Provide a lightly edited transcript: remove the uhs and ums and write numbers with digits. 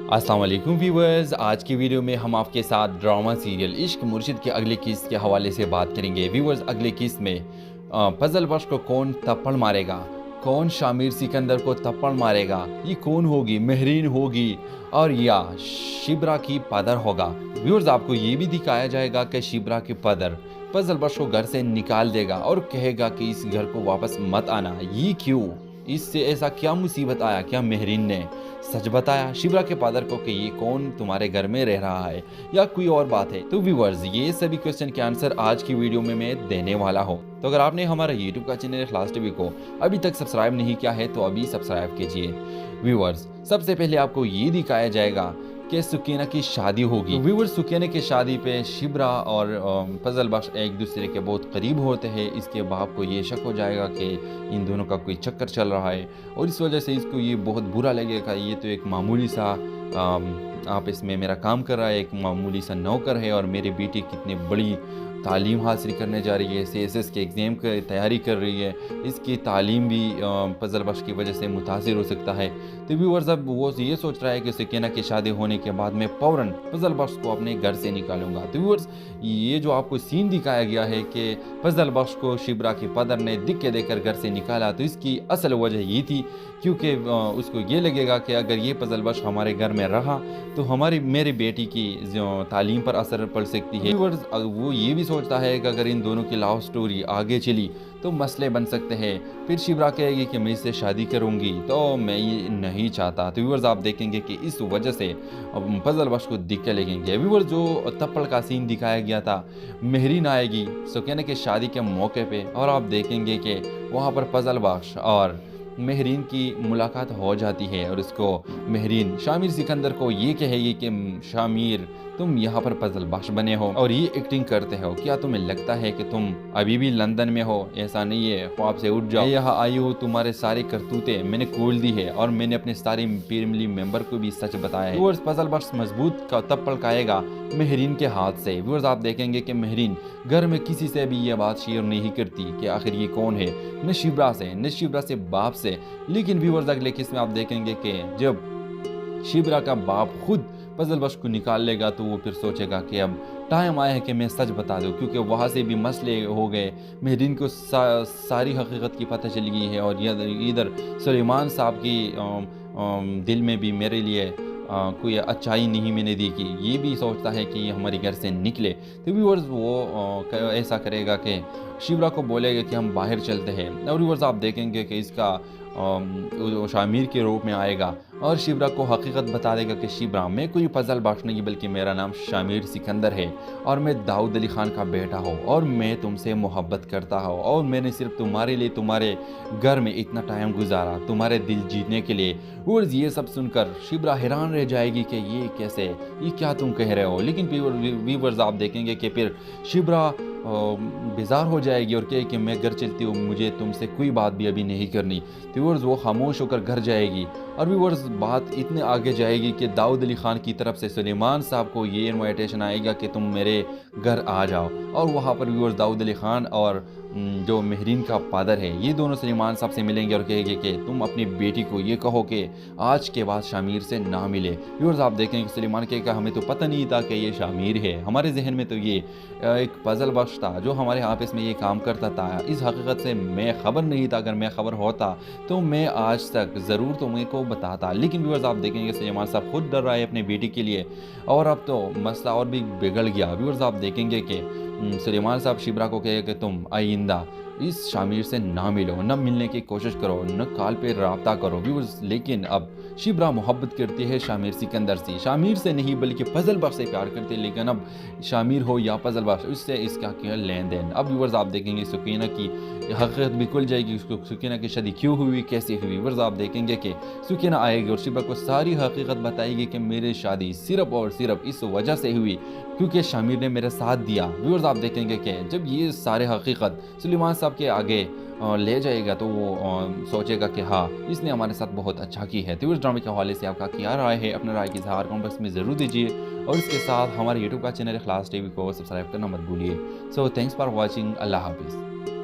अस्सलाम वालेकुम व्यूवर्स, आज की वीडियो में हम आपके साथ ड्रामा सीरियल इश्क मुर्शिद के अगले किस्त के हवाले से बात करेंगे। व्यूवर्स, अगले किस्त में फजल बख्श को कौन थप्पड़ मारेगा, कौन शामिर सिकंदर को थप्पड़ मारेगा, ये कौन होगी, महरीन होगी और या शिब्रा की पदर होगा। व्यूवर्स, आपको ये भी दिखाया जाएगा कि शिब्रा की पदर फजल बख्श को घर से निकाल देगा और कहेगा कि इस घर को वापस मत आना। ये क्यों, इससे ऐसा क्या मुसीबत आया, क्या महरीन ने सच बताया शिब्रा के फादर को कि ये कौन तुम्हारे घर में रह रहा है या कोई और बात है। तो व्यूवर्स, ये सभी क्वेश्चन के आंसर आज की वीडियो में मैं देने वाला हूँ। तो अगर आपने हमारा यूट्यूब का चैनल इखलास टीवी को अभी तक सब्सक्राइब नहीं किया है तो अभी सब्सक्राइब कीजिए। व्यूवर्स, सबसे पहले आपको ये दिखाया जाएगा कि सुकीना की शादी होगी। तो व्यूवर्स, सुकीना की शादी पे शिब्रा और फजल बख्श एक दूसरे के बहुत करीब होते हैं। इसके बाप को ये शक हो जाएगा कि इन दोनों का कोई चक्कर चल रहा है और इस वजह से इसको ये बहुत बुरा लगेगा। ये तो एक मामूली सा आप इसमें मेरा काम कर रहा है, एक मामूली सा नौकर है और मेरी बेटी कितनी बड़ी तालीम हासिल करने जा रही है, CSS के एग्ज़ाम की तैयारी कर रही है, इसकी तालीम भी फजल बख्श की वजह से मुतासिर हो सकता है। तो व्यूअर्स, अब वो ये सोच रहा है कि सुकीना की शादी होने के बाद मैं फ़ौरन फजल बख्श को अपने घर से निकालूंगा। तो व्यूअर्स, ये जो आपको सीन दिखाया गया है कि फजल बख्श को शिब्रा की पदर ने दिक्के देकर घर से निकाला, तो इसकी असल वजह ये थी क्योंकि उसको ये लगेगा कि अगर ये फजल बख्श हमारे घर में रहा तो मेरी बेटी की तालीम पर असर पड़ सकती है। व्यूअर्स, वो ये भी सोचता है कि अगर इन दोनों की लव स्टोरी आगे चली तो मसले बन सकते हैं। फिर शिब्रा कहेगी कि मैं इससे शादी करूंगी, तो मैं ये नहीं चाहता। तो व्यूअर्स, आप देखेंगे कि इस वजह से फजल बख्श को दिक्कत लगेंगे। व्यूअर्स, जो थप्पड़ का सीन दिखाया गया था, महरीन आएगी सुकीना के शादी के मौके पे और आप देखेंगे कि वहाँ पर फजल बख्श और महरीन की मुलाकात हो जाती है और उसको महरीन शामिर सिकंदर को ये कहेगी कि शामिर, तुम यहाँ पर फजल बख्श बने हो और ये एक्टिंग करते हो, क्या तुम्हें लगता है कि तुम अभी भी लंदन में हो? ऐसा नहीं है, ख्वाब से उठ जाओ, मैं यहाँ आई हूँ, तुम्हारे सारे करतूते मैंने खोल दी है और मैंने अपने सारे फैमिली मेंबर को भी सच बताया है। व्यूअर्स, फजल बख्श मजबूत का थप्पड़ खाएगा महरीन के हाथ से। व्यूअर्स, आप देखेंगे कि महरीन घर में किसी से भी ये बात शेयर नहीं करती कि आखिर ये कौन है, न शिब्रा से बाप से। लेकिन व्यूअर्स, अगले किस्त में आप देखेंगे कि जब शिब्रा का बाप खुद फजल बख्श को निकाल लेगा तो वो फिर सोचेगा कि अब टाइम आया है कि मैं सच बता दूं, क्योंकि वहाँ से भी मसले हो गए। महरीन को सारी हकीकत की पता चल गई है और इधर सुलेमान साहब की दिल में भी मेरे लिए कोई अच्छाई नहीं मैंने देखी, ये भी सोचता है कि ये हमारे घर से निकले। तो व्यूअर्स, वो ऐसा करेगा कि शिब्रा को बोलेगा कि हम बाहर चलते हैं और व्यूअर्स, आप देखेंगे कि इसका शामिर के रूप में आएगा और शिब्रा को हकीकत बता देगा कि शिब्रा, मैं कोई फजल बख्श नहीं बल्कि मेरा नाम शामिर सिकंदर है और मैं दाऊद अली खान का बेटा हूँ और मैं तुमसे मोहब्बत करता हूँ और मैंने सिर्फ तुम्हारे लिए तुम्हारे घर में इतना टाइम गुजारा तुम्हारे दिल जीतने के लिए। और ये सब सुनकर शिब्रा हैरान रह जाएगी कि ये कैसे, ये क्या तुम कह रहे हो। लेकिन व्यूअर्स, आप देखेंगे कि फिर शिब्रा बेजार हो जाएगी और कहे कि मैं घर चलती हूँ, मुझे तुमसे कोई बात भी अभी नहीं करनी। तो व्यूअर्स, वो खामोश होकर घर जाएगी और व्यूअर्स, बात इतने आगे जाएगी कि दाऊद अली खान की तरफ से सुलेमान साहब को ये इनविटेशन आएगा कि तुम मेरे घर आ जाओ और वहाँ पर व्यूअर्स दाऊद अली खान और जो महरीन का फादर है ये दोनों सुलेमान साहब से मिलेंगे और कहेंगे कि तुम अपनी बेटी को ये कहो कि आज के बाद शामिर से ना मिले। व्यूअर्स, आप देखेंगे सुलेमान कहेगा हमें तो पता नहीं था कि ये शामिर है, हमारे जहन में तो ये एक फजल बख्श था जो हमारे ऑफिस में ये काम करता था। इस हकीकत से मैं खबर नहीं था, अगर मैं खबर होता तो मैं आज तक ज़रूर तुम्हें को बताता। लेकिन व्यूअर्स, आप देखेंगे सुलेमान साहब खुद डर रहा है अपने बेटी के लिए और अब तो मसला और भी बिगड़ गया। व्यूअर्स, आप देखेंगे कि सुलेमान साहब शिब्रा को कहे कि तुम आइंदा इस शामिर से ना मिलो, न मिलने की कोशिश करो, न कॉल पे रब्ता करो। व्यूअर्स, लेकिन अब शिब्रा मोहब्बत करती है शामिर सिकंदर से, शामिर से नहीं बल्कि फजल बख्श से प्यार करती है। लेकिन अब शामिर हो या फजल बख्श, उससे इसका क्या लेन देन। अब व्यूअर्स, आप देखेंगे सुकीना की हकीकत भी खुल जाएगी, उसको सुकीना की शादी क्यों हुई, कैसे हुई। व्यूअर्स, आप देखेंगे कि सुकीना आएगी और शिब्रा को सारी हकीकत बताएगी कि मेरी शादी सिर्फ और सिर्फ इस वजह से हुई क्योंकि शामिर ने मेरा साथ दिया। व्यूअर्स, आप देखेंगे कि जब ये सारे हकीकत सुलेमान साहब के आगे ले जाएगा तो वो सोचेगा कि हाँ, इसने हमारे साथ बहुत अच्छा की है। तो इस ड्रामे के हवाले से आपका क्या राय है, अपने राय की इज़हार कमेंट बॉक्स में ज़रूर दीजिए और इसके साथ हमारे यूट्यूब का चैनल इखलास टीवी को सब्सक्राइब करना मत भूलिए। So thanks for watching. अल्लाह हाफिज़।